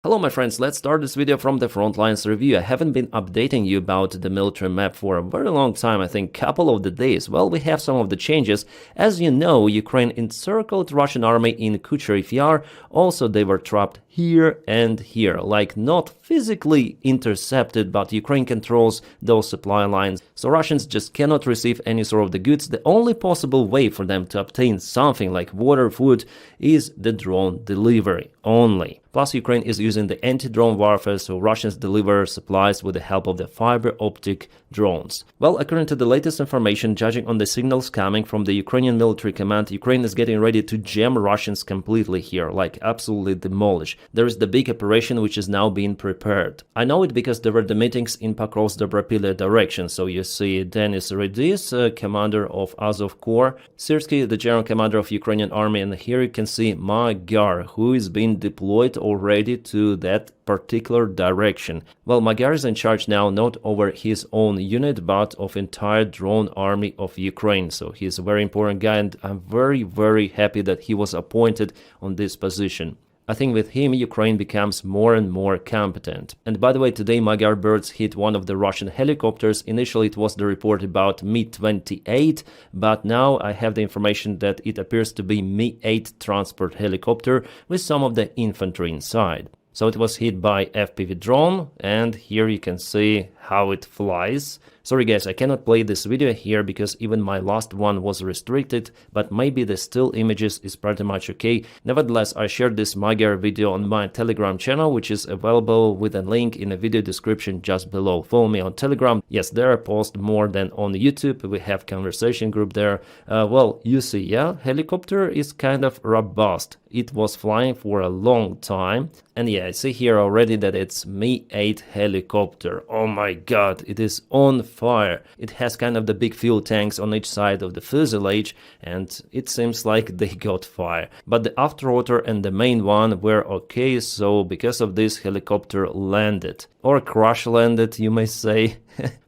Hello my friends, let's start this video from the front lines review. I haven't been updating you about the military map for a very long time, I think couple of the days. Well, we have some of the changes. As you know, Ukraine encircled Russian army in Kucherov Yar. Also, they were trapped here and here, like not physically intercepted, but Ukraine controls those supply lines. So Russians just cannot receive any sort of the goods. The only possible way for them to obtain something like water, food is the drone delivery only. Plus, Ukraine is using the anti-drone warfare, so Russians deliver supplies with the help of the fiber optic drones. Well, according to the latest information, judging on the signals coming from the Ukrainian military command, Ukraine is getting ready to jam Russians completely here, like absolutely demolish. There is the big operation which is now being prepared. I know it because there were the meetings in Pokrovsk-Dobropilya direction, so you see Denis Rydis, commander of Azov Corps, Syrsky, the general commander of Ukrainian army, and here you can see Magyar, who is being deployed already to that particular direction. Well, Magyar is in charge now not over his own unit but of entire drone army of Ukraine, so he's a very important guy and I'm very happy that he was appointed on this position. I think with him, Ukraine becomes more and more competent. And by the way, today Magyar birds hit one of the Russian helicopters. Initially it was the report about Mi-28, but now I have the information that it appears to be Mi-8 transport helicopter with some of the infantry inside. So it was hit by FPV drone, and here you can see how it flies. Sorry guys, I cannot play this video here because even my last one was restricted, but maybe the still images is pretty much okay. Nevertheless, I shared this Magyar video on my Telegram channel, which is available with a link in the video description just below. Follow me on Telegram. Yes, there I post more than on YouTube. We have conversation group there. Well, you see, yeah, helicopter is kind of robust. It was flying for a long time. And yeah, I see here already that it's Mi-8 helicopter. Oh my god, it is on fire. It has kind of the big fuel tanks on each side of the fuselage and it seems like they got fire. But the afterwater and the main one were okay, so because of this helicopter landed. Or crash landed, you may say.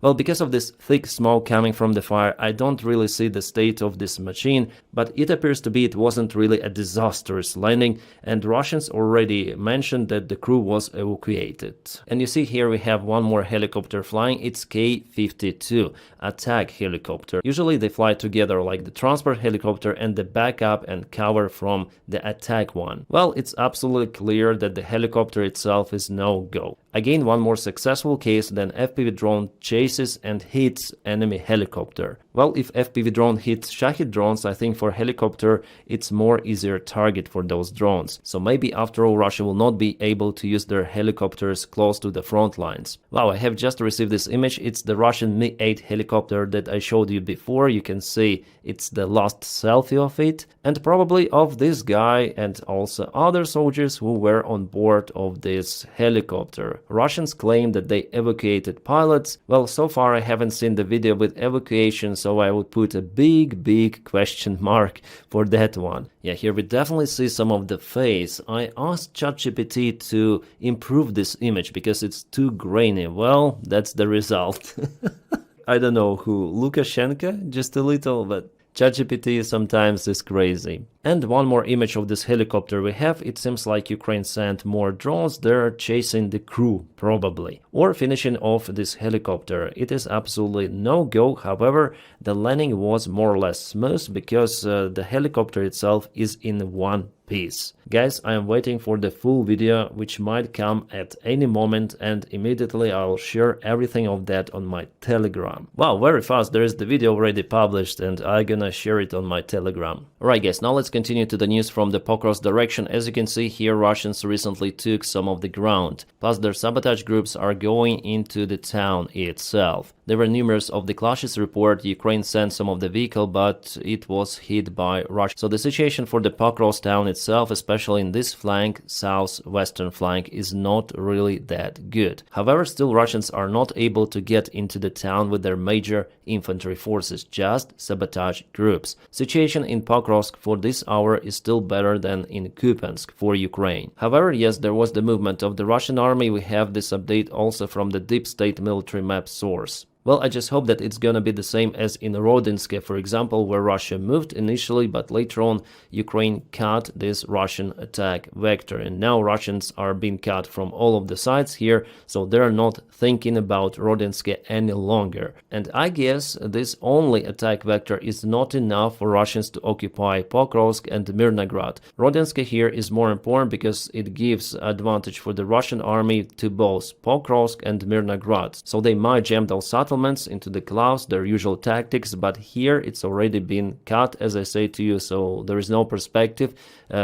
Well, because of this thick smoke coming from the fire, I don't really see the state of this machine, but it appears to be it wasn't really a disastrous landing, and Russians already mentioned that the crew was evacuated. And you see here we have one more helicopter flying, it's K-52, attack helicopter. Usually they fly together like the transport helicopter and the backup and cover from the attack one. Well, it's absolutely clear that the helicopter itself is no-go. Again, one more successful case, then FPV drone chases and hits enemy helicopter. Well, if FPV drone hits Shahid drones, I think for helicopter it's more easier target for those drones. So maybe after all Russia will not be able to use their helicopters close to the front lines. Wow, I have just received this image. It's the Russian Mi-8 helicopter that I showed you before. You can see it's the last selfie of it and probably of this guy and also other soldiers who were on board of this helicopter. Russians claim that they evacuated pilots. Well, so far I haven't seen the video with evacuation, so I would put a big question mark for that one. Yeah, here we definitely see some of the face. I asked ChatGPT to improve this image because it's too grainy. Well, that's the result. I don't know who, Lukashenko? Just a little, but ChatGPT sometimes is crazy. And one more image of this helicopter we have. It seems like Ukraine sent more drones. They're chasing the crew, probably. Or finishing off this helicopter. It is absolutely no-go. However, the landing was more or less smooth because the helicopter itself is in one piece. Guys, I am waiting for the full video, which might come at any moment, and immediately I'll share everything of that on my Telegram. Wow, very fast. There is the video already published and I'm gonna share it on my Telegram. Alright guys, now let's continue to the news from the Pokrovsk direction. As you can see here, Russians recently took some of the ground. Plus their sabotage groups are going into the town itself. There were numerous of the clashes report. Ukraine sent some of the vehicle, but it was hit by Russia. So the situation for the Pokrovsk town itself, especially in this flank, southwestern flank, is not really that good. However, still Russians are not able to get into the town with their major infantry forces, just sabotage groups. Situation in Pokrovsk for this hour is still better than in Kupiansk for Ukraine. However, yes, there was the movement of the Russian army. We have this update also from the deep state military map source. Well, I just hope that it's gonna be the same as in Rodinske, for example, where Russia moved initially, but later on Ukraine cut this Russian attack vector, and now Russians are being cut from all of the sides here, so they're not thinking about Rodinske any longer. And I guess this only attack vector is not enough for Russians to occupy Pokrovsk and Mirnograd. Rodinske here is more important because it gives advantage for the Russian army to both Pokrovsk and Mirnograd, so they might jam those settlements into the clouds, their usual tactics, but here it's already been cut, as I say to you, so there is no perspective,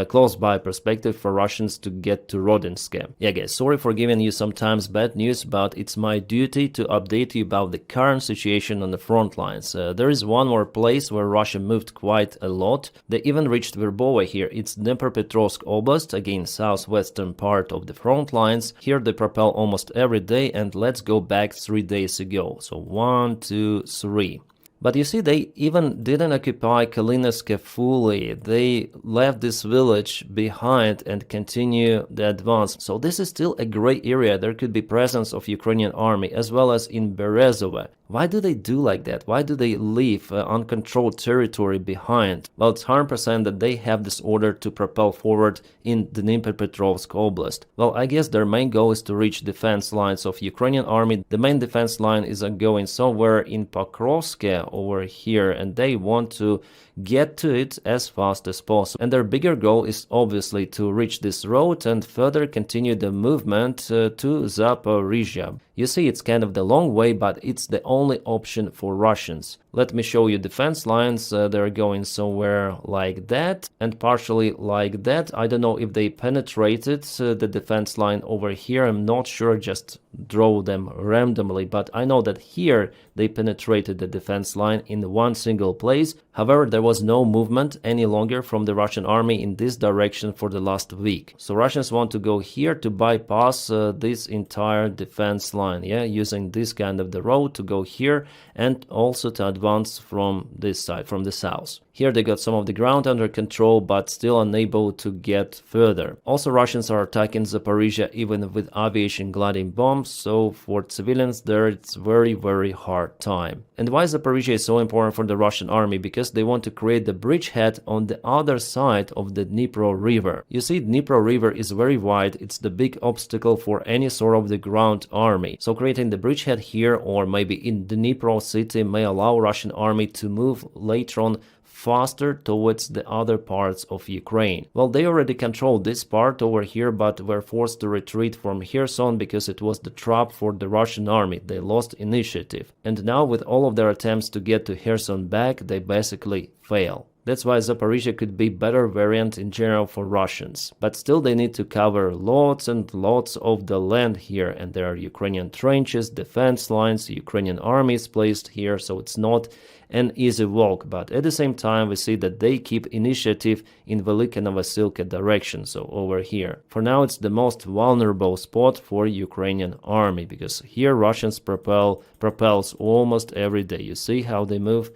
close by perspective for Russians to get to Rodinske. Yeah guys, sorry for giving you sometimes bad news, but it's my duty to update you about the current situation on the front lines. There is one more place where Russia moved quite a lot. They even reached Verbovo here. It's Dnipropetrovsk Oblast, again southwestern part of the front lines. Here they propel almost every day, and let's go back 3 days ago. So 1, 2, 3. But you see, they even didn't occupy Kalinovsk fully. They left this village behind and continue the advance. So this is still a gray area. There could be presence of Ukrainian army as well as in Berezove. Why do they do like that? Why do they leave uncontrolled territory behind? Well, it's 100% that they have this order to propel forward in Dnipropetrovsk Oblast. Well, I guess their main goal is to reach defense lines of Ukrainian army. The main defense line is going somewhere in Pokrovsk over here, and they want to get to it as fast as possible. And their bigger goal is obviously to reach this road and further continue the movement to Zaporizhia. You see, it's kind of the long way, but it's the only option for Russians. Let me show you defense lines. They're going somewhere like that and partially like that. I don't know if they penetrated the defense line over here. I'm not sure, just draw them randomly, but I know that here they penetrated the defense line in one single place. However, there was no movement any longer from the Russian army in this direction for the last week. So Russians want to go here to bypass this entire defense line, yeah, using this kind of the road to go here and also to advance from this side, from the south. Here they got some of the ground under control, but still unable to get further. Also, Russians are attacking Zaporizhia even with aviation gliding bombs, so for civilians there it's very hard time. And why Zaporizhia is so important for the Russian army? Because they want to create the bridgehead on the other side of the Dnipro River. You see, Dnipro River is very wide, it's the big obstacle for any sort of the ground army. So creating the bridgehead here or maybe in Dnipro city may allow Russian army to move later on faster towards the other parts of Ukraine. Well, they already controlled this part over here, but were forced to retreat from Kherson because it was the trap for the Russian army. They lost initiative. And now with all of their attempts to get to Kherson back, they basically fail. That's why Zaporizhia could be better variant in general for Russians. But still they need to cover lots and lots of the land here, and there are Ukrainian trenches, defense lines, Ukrainian armies placed here, so it's not an easy walk. But at the same time we see that they keep initiative in Velika Novosilka direction, so over here. For now it's the most vulnerable spot for Ukrainian army, because here Russians propels almost every day. You see how they move?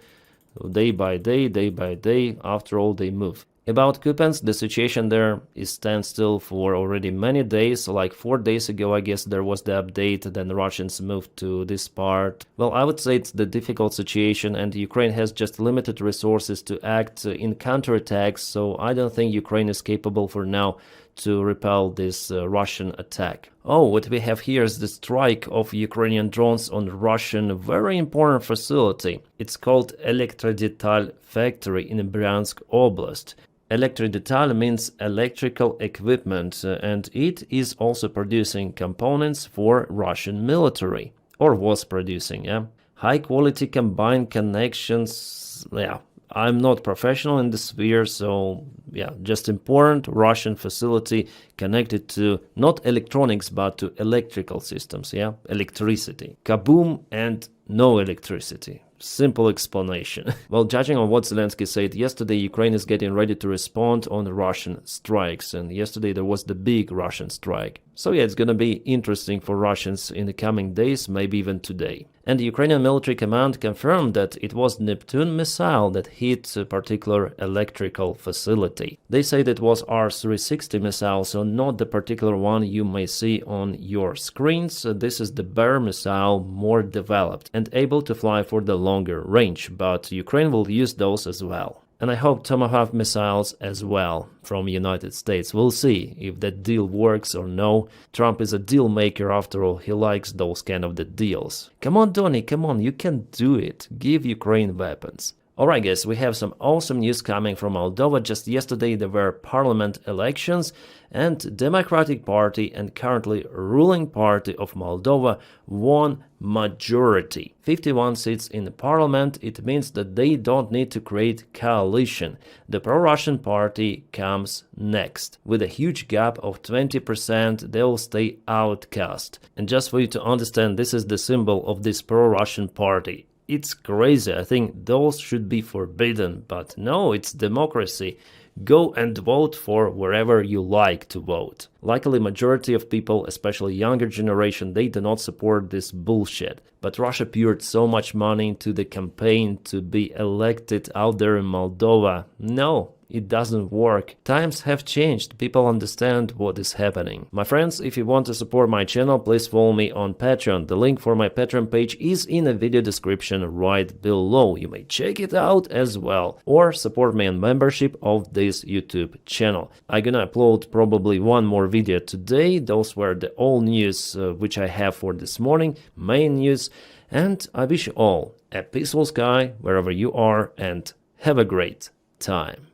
Day by day, after all they move. About Kupiansk, the situation there is standstill for already many days. Like 4 days ago, I guess there was the update, then the Russians moved to this part. Well, I would say it's the difficult situation, and Ukraine has just limited resources to act in counterattacks, so I don't think Ukraine is capable for now to repel this Russian attack. Oh, what we have here is the strike of Ukrainian drones on Russian very important facility. It's called Elektrodetal factory in Bryansk Oblast. Elektrodetal means electrical equipment, and it is also producing components for Russian military, or was producing, yeah. High quality combined connections, yeah. I'm not professional in the sphere, so yeah, just important Russian facility connected to not electronics but to electrical systems, yeah, electricity. Kaboom and no electricity. Simple explanation. Well, judging on what Zelensky said yesterday, Ukraine is getting ready to respond on Russian strikes, and yesterday there was the big Russian strike. So yeah, it's gonna be interesting for Russians in the coming days, maybe even today. And the Ukrainian military command confirmed that it was Neptune missile that hit a particular electrical facility. They said it was R-360 missile, so not the particular one you may see on your screens. This is the Bear missile, more developed and able to fly for the longer range, but Ukraine will use those as well. And I hope Tomahawk missiles as well from United States. We'll see if that deal works or no. Trump is a deal maker after all. He likes those kind of the deals. Come on, Donny, come on, you can do it. Give Ukraine weapons. Alright guys, we have some awesome news coming from Moldova. Just yesterday there were parliament elections and Democratic Party and currently ruling party of Moldova won majority. 51 seats in the parliament. It means that they don't need to create coalition. The pro-Russian party comes next. With a huge gap of 20%, they'll stay outcast. And just for you to understand, this is the symbol of this pro-Russian party. It's crazy. I think those should be forbidden, but no, it's democracy. Go and vote for wherever you like to vote. Luckily, majority of people, especially younger generation, they do not support this bullshit. But Russia poured so much money into the campaign to be elected out there in Moldova. No, it doesn't work. Times have changed. People understand what is happening. My friends, if you want to support my channel, please follow me on Patreon. The link for my Patreon page is in the video description right below. You may check it out as well. Or support me on membership of this YouTube channel. I'm gonna upload probably one more video today. Those were the all news which I have for this morning, main news. And I wish you all a peaceful sky wherever you are and have a great time.